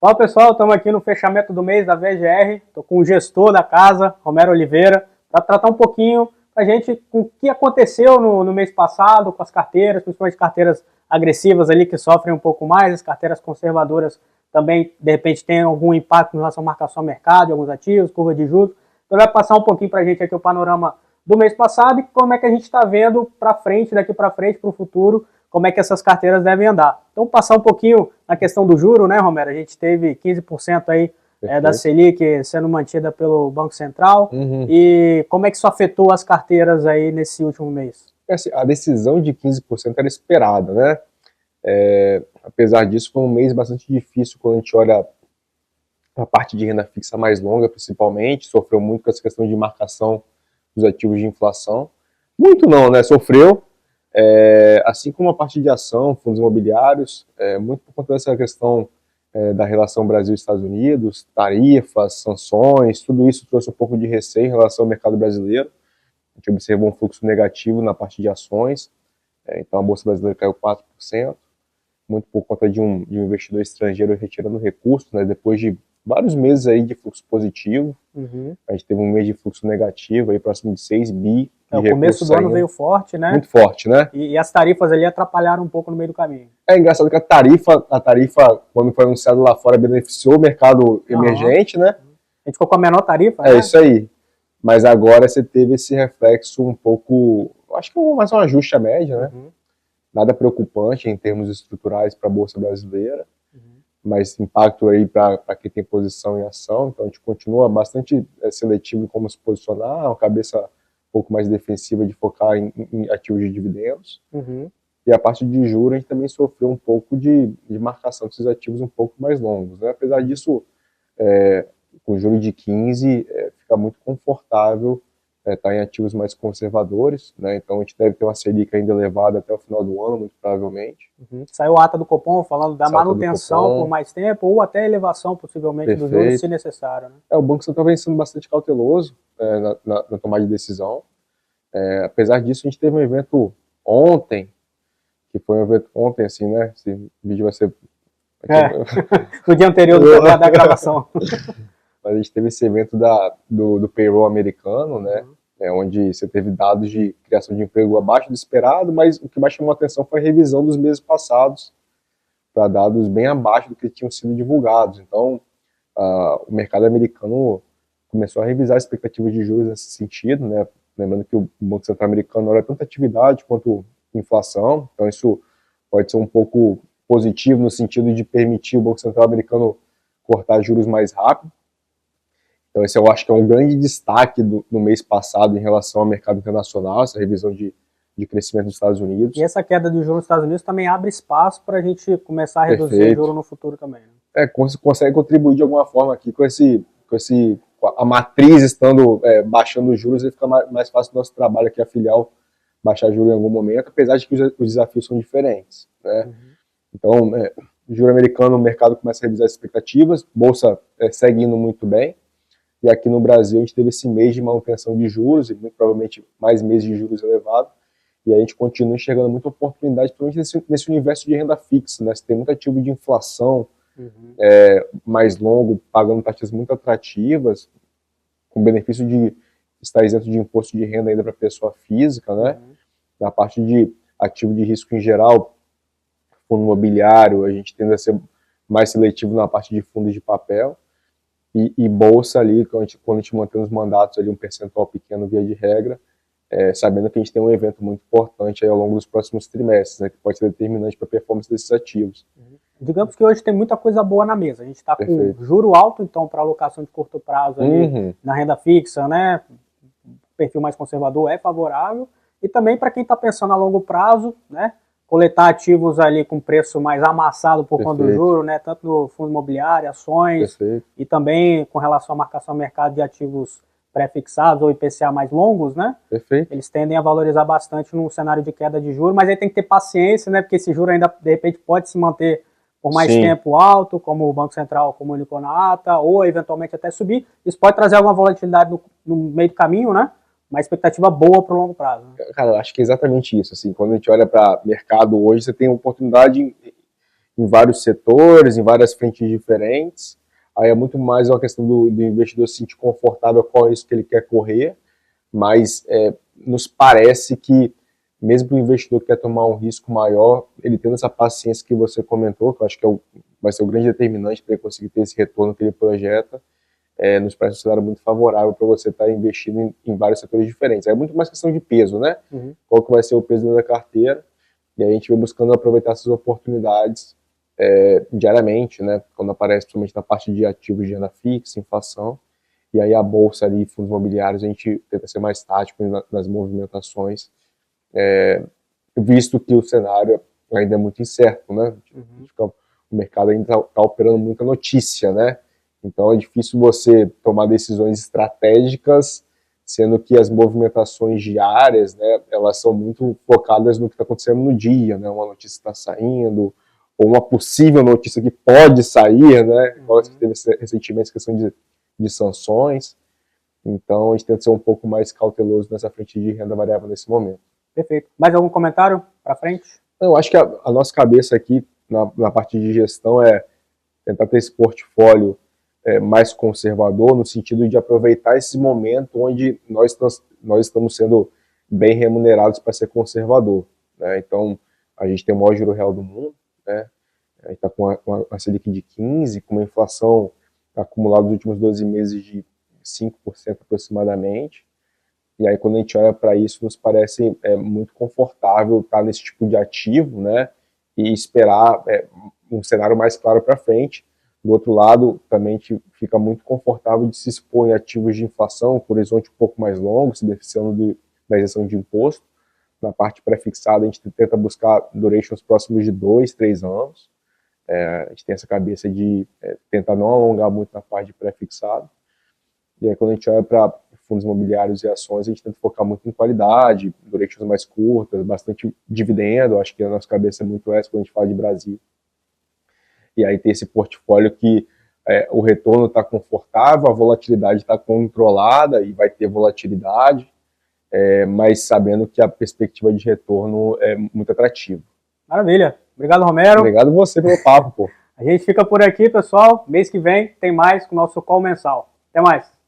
Fala pessoal, estamos aqui no fechamento do mês da VGR, estou com o gestor da casa, Romero Oliveira, para tratar um pouquinho para a gente com o que aconteceu no mês passado com as carteiras, principalmente carteiras agressivas ali que sofrem um pouco mais, as carteiras conservadoras também de repente têm algum impacto em relação à marcação ao mercado, de alguns ativos, curva de juros. Então vai passar um pouquinho para a gente aqui o panorama do mês passado e como é que a gente está vendo para frente, daqui para frente, para o futuro, como é que essas carteiras devem andar. Então, passar um pouquinho na questão do juro, né, Romero? A gente teve 15% aí da Selic sendo mantida pelo Banco Central. E como é que isso afetou as carteiras aí nesse último mês? A decisão de 15% era esperada, né? Apesar disso, foi um mês bastante difícil quando a gente olha a parte de renda fixa mais longa, principalmente. Sofreu muito com essa questão de marcação dos ativos de inflação. Muito não, né? Sofreu. Assim como a parte de ação, fundos imobiliários, muito por conta dessa questão da relação Brasil-Estados Unidos, tarifas, sanções, tudo isso trouxe um pouco de receio em relação ao mercado brasileiro. A gente observou um fluxo negativo na parte de ações, então a Bolsa Brasileira caiu 4%, muito por conta de um investidor estrangeiro retirando recursos, né, depois de vários meses aí de fluxo positivo. A gente teve um mês de fluxo negativo, aí próximo de 6 bi. O começo do ano veio forte, né? Muito forte, né? E as tarifas ali atrapalharam um pouco no meio do caminho. É engraçado que a tarifa, quando foi anunciada lá fora, beneficiou o mercado emergente, né? A gente ficou com a menor tarifa, né? Isso aí. Mas agora você teve esse reflexo um pouco, acho que mais um ajuste à média, né? Nada preocupante em termos estruturais para a Bolsa Brasileira, mas impacto aí para quem tem posição em ação. Então a gente continua bastante seletivo em como se posicionar, uma cabeça um pouco mais defensiva de focar em ativos de dividendos. E a parte de juros a gente também sofreu um pouco de marcação desses ativos um pouco mais longos, né? Apesar disso, com juro de 15, fica muito confortável estar em ativos mais conservadores, né? Então a gente deve ter uma Selic ainda elevada até o final do ano, muito provavelmente. Saiu a ata do Copom falando da manutenção por mais tempo ou até elevação possivelmente dos juros se necessário, né? O Banco Central vem sendo bastante cauteloso na tomada de decisão. Apesar disso, a gente teve um evento ontem, que foi um evento ontem, assim, né? Esse vídeo vai ser... no dia anterior da gravação. Mas a gente teve esse evento do payroll americano, né? Onde você teve dados de criação de emprego abaixo do esperado, mas o que mais chamou a atenção foi a revisão dos meses passados para dados bem abaixo do que tinham sido divulgados. Então, o mercado americano começou a revisar as expectativas de juros nesse sentido, né? Lembrando que o Banco Central americano olha tanto atividade quanto inflação, então isso pode ser um pouco positivo no sentido de permitir o Banco Central americano cortar juros mais rápido. Então esse eu acho que é um grande destaque do mês passado em relação ao mercado internacional, essa revisão de crescimento dos Estados Unidos. E essa queda de juros nos Estados Unidos também abre espaço para a gente começar a reduzir juros no futuro também, né? Consegue contribuir de alguma forma aqui com a matriz estando baixando os juros, e fica mais fácil o nosso trabalho aqui, a filial, baixar juros em algum momento, apesar de que os desafios são diferentes, né? Então, juro americano, o mercado começa a revisar as expectativas, bolsa segue indo muito bem, e aqui no Brasil a gente teve esse mês de manutenção de juros, e muito provavelmente mais meses de juros elevados, e a gente continua enxergando muita oportunidade, principalmente nesse universo de renda fixa, né? Você tem muito ativo de inflação, mais longo, pagando taxas muito atrativas, com benefício de estar isento de imposto de renda ainda para pessoa física, né? Na parte de ativo de risco em geral, fundo imobiliário, a gente tende a ser mais seletivo na parte de fundos de papel, e bolsa ali, quando a gente mantém os mandatos ali um percentual pequeno via de regra, sabendo que a gente tem um evento muito importante aí ao longo dos próximos trimestres, né, que pode ser determinante para a performance desses ativos. Digamos que hoje tem muita coisa boa na mesa. A gente está com juro alto, então, para alocação de curto prazo ali, na renda fixa, né? O perfil mais conservador é favorável. E também para quem está pensando a longo prazo, né? Coletar ativos ali com preço mais amassado por conta do juro, né? Tanto no fundo imobiliário, ações, e também com relação à marcação ao mercado de ativos pré-fixados ou IPCA mais longos, né? Eles tendem a valorizar bastante num cenário de queda de juros, mas aí tem que ter paciência, né? Porque esse juro ainda, de repente, pode se manter por mais tempo alto, como o Banco Central comunicou na ata, ou eventualmente até subir. Isso pode trazer alguma volatilidade no meio do caminho, né? Uma expectativa boa para o longo prazo. Né? Cara, eu acho que é exatamente isso. Assim, quando a gente olha para o mercado hoje, você tem oportunidade em vários setores, em várias frentes diferentes. Aí é muito mais uma questão do investidor se sentir confortável com isso que ele quer correr, mas nos parece que, mesmo para o investidor que quer tomar um risco maior, ele tendo essa paciência que você comentou, que eu acho que vai ser o grande determinante para ele conseguir ter esse retorno que ele projeta, nos parece um cenário muito favorável para você estar investindo em vários setores diferentes. É muito mais questão de peso, né? Uhum. Qual que vai ser o peso da carteira, e aí a gente vai buscando aproveitar essas oportunidades diariamente, né? Quando aparece, principalmente na parte de ativos de renda fixa, inflação, e aí a bolsa ali, fundos imobiliários, a gente tenta ser mais tático nas movimentações, visto que o cenário ainda é muito incerto, né? Uhum. O mercado ainda está operando muita notícia, né? Então é difícil você tomar decisões estratégicas, sendo que as movimentações diárias, né, elas são muito focadas no que está acontecendo no dia, né? Uma notícia está saindo, ou uma possível notícia que pode sair, né? Igual que teve recentemente a questão de sanções. Então a gente tenta ser um pouco mais cauteloso nessa frente de renda variável nesse momento. Perfeito. Mais algum comentário para frente? Eu acho que a nossa cabeça aqui, na parte de gestão, é tentar ter esse portfólio mais conservador, no sentido de aproveitar esse momento onde nós estamos sendo bem remunerados para ser conservador, né? Então, a gente tem o maior juro real do mundo, né? A gente está com uma Selic de 15%, com uma inflação acumulada nos últimos 12 meses de 5% aproximadamente. E aí, quando a gente olha para isso, nos parece muito confortável estar nesse tipo de ativo, né? E esperar um cenário mais claro para frente. Do outro lado, também a gente fica muito confortável de se expor em ativos de inflação, com horizonte um pouco mais longo, se beneficiando da isenção de imposto. Na parte pré-fixada, a gente tenta buscar durations próximos de 2, 3 anos. A gente tem essa cabeça de tentar não alongar muito na parte de pré-fixado. E aí, quando a gente olha para fundos imobiliários e ações, a gente tenta focar muito em qualidade, durations mais curtas, bastante dividendo. Acho que a nossa cabeça é muito essa quando a gente fala de Brasil. E aí tem esse portfólio que o retorno está confortável, a volatilidade está controlada e vai ter volatilidade, mas sabendo que a perspectiva de retorno é muito atrativa. Maravilha. Obrigado, Romero. Obrigado você pelo papo, pô. A gente fica por aqui, pessoal. Mês que vem tem mais com o nosso call mensal. Até mais.